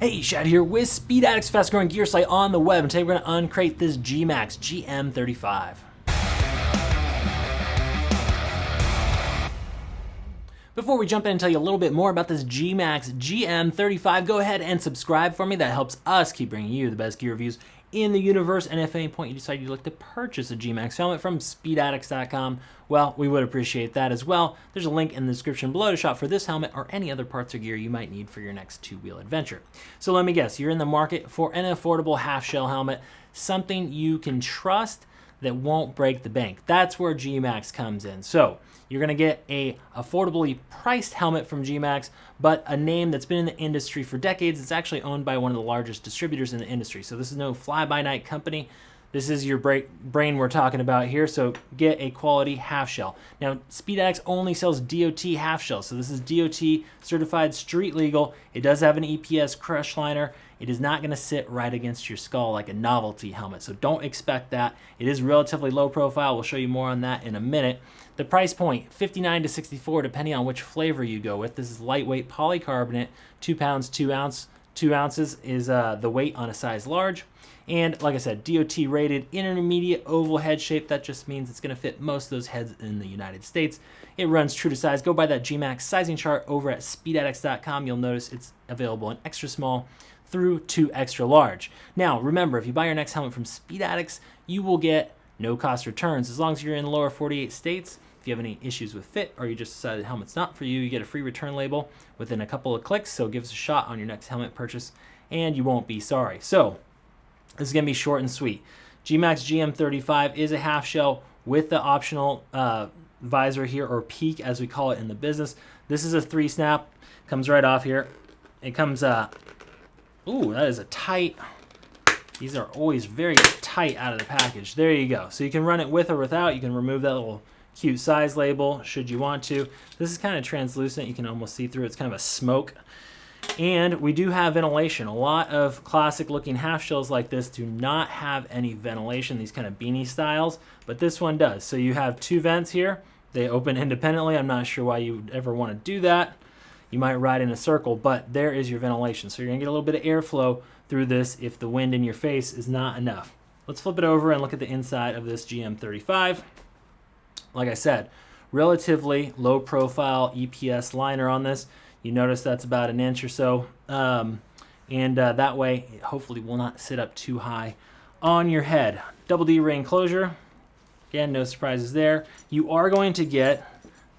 Hey, Shad here with Speed Addict's fast growing gear site on the web, and today we're going to uncrate this Gmax GM-35. Before we jump in and tell you a little bit more about this Gmax GM-35, go ahead and subscribe for me. That helps us keep bringing you the best gear reviews in the universe. And if at any point you decide you'd like to purchase a Gmax helmet from speedaddicts.com, well, we would appreciate that as well. There's a link in the description below to shop for this helmet or any other parts or gear you might need for your next two-wheel adventure. So let me guess, you're in the market for an affordable half-shell helmet, something you can trust that won't break the bank. That's where Gmax comes in. So you're going to get a affordably priced helmet from Gmax, but a name that's been in the industry for decades. It's actually owned by one of the largest distributors in the industry. So this is no fly-by-night company. This is your brain we're talking about here, so get a quality half shell. Now, Speed Addicts only sells DOT half shells, so this is DOT certified street legal. It does have an EPS crush liner. It is not going to sit right against your skull like a novelty helmet, so don't expect that. It is relatively low profile. We'll show you more on that in a minute. The price point, $59 to $64, depending on which flavor you go with. This is lightweight polycarbonate, 2 pounds, 2 ounces is the weight on a size large. And like I said, DOT rated intermediate oval head shape. That just means it's going to fit most of those heads in the United States. It runs true to size. Go buy that Gmax sizing chart over at speedaddicts.com. You'll notice it's available in extra small through to extra large. Now, remember, if you buy your next helmet from Speed Addicts, you will get no cost returns. As long as you're in the lower 48 states, if you have any issues with fit or you just decide the helmet's not for you, you get a free return label within a couple of clicks. So give us a shot on your next helmet purchase and you won't be sorry. So this is going to be short and sweet. Gmax GM-35 is a half shell with the optional visor here, or peak as we call it in the business. This is a 3-snap. Comes right off here. It comes, ooh, that is a tight, these are always very tight out of the package. There you go. So you can run it with or without. You can remove that little cute size label should you want to. This is kind of translucent. You can almost see through. It's kind of a smoke. And we do have ventilation. A lot of classic looking half shells like this do not have any ventilation, these kind of beanie styles, but this one does. So you have 2 vents here. They open independently. I'm not sure why you would ever want to do that. You might ride in a circle, but there is your ventilation. So you're gonna get a little bit of airflow through this if the wind in your face is not enough. Let's flip it over and look at the inside of this GM-35. Like I said, relatively low profile EPS liner on this. You notice that's about 1 inch or so, that way it hopefully will not sit up too high on your head. Double D ring closure, again, no surprises there. You are going to get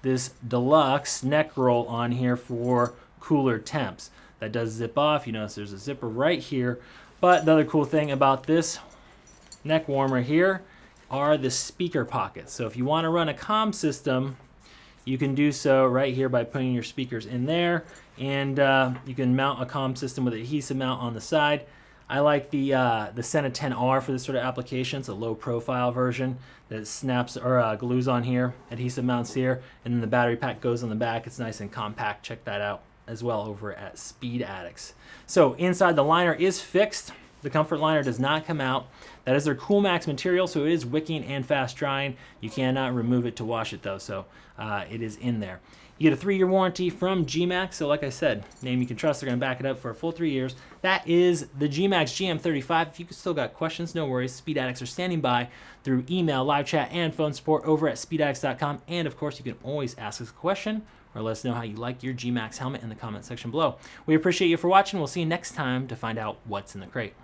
this deluxe neck roll on here for cooler temps. That does zip off. You notice there's a zipper right here, but the other cool thing about this neck warmer here are the speaker pockets. So if you want to run a comm system, you can do so right here by putting your speakers in there, and you can mount a comm system with adhesive mount on the side. I like the Sena 10R for this sort of application. It's a low profile version that snaps or glues on here, adhesive mounts here, and then the battery pack goes on the back. It's nice and compact. Check that out as well over at Speed Addicts. So inside the liner is fixed. The comfort liner does not come out. That is their Coolmax material, so it is wicking and fast drying. You cannot remove it to wash it though, so it is in there. You get a 3-year warranty from Gmax, so like I said, name you can trust. They're going to back it up for a full 3 years. That is the Gmax GM-35. If you still got questions, no worries. Speed Addicts are standing by through email, live chat, and phone support over at speedaddicts.com. And of course, you can always ask us a question or let us know how you like your Gmax helmet in the comment section below. We appreciate you for watching. We'll see you next time to find out what's in the crate.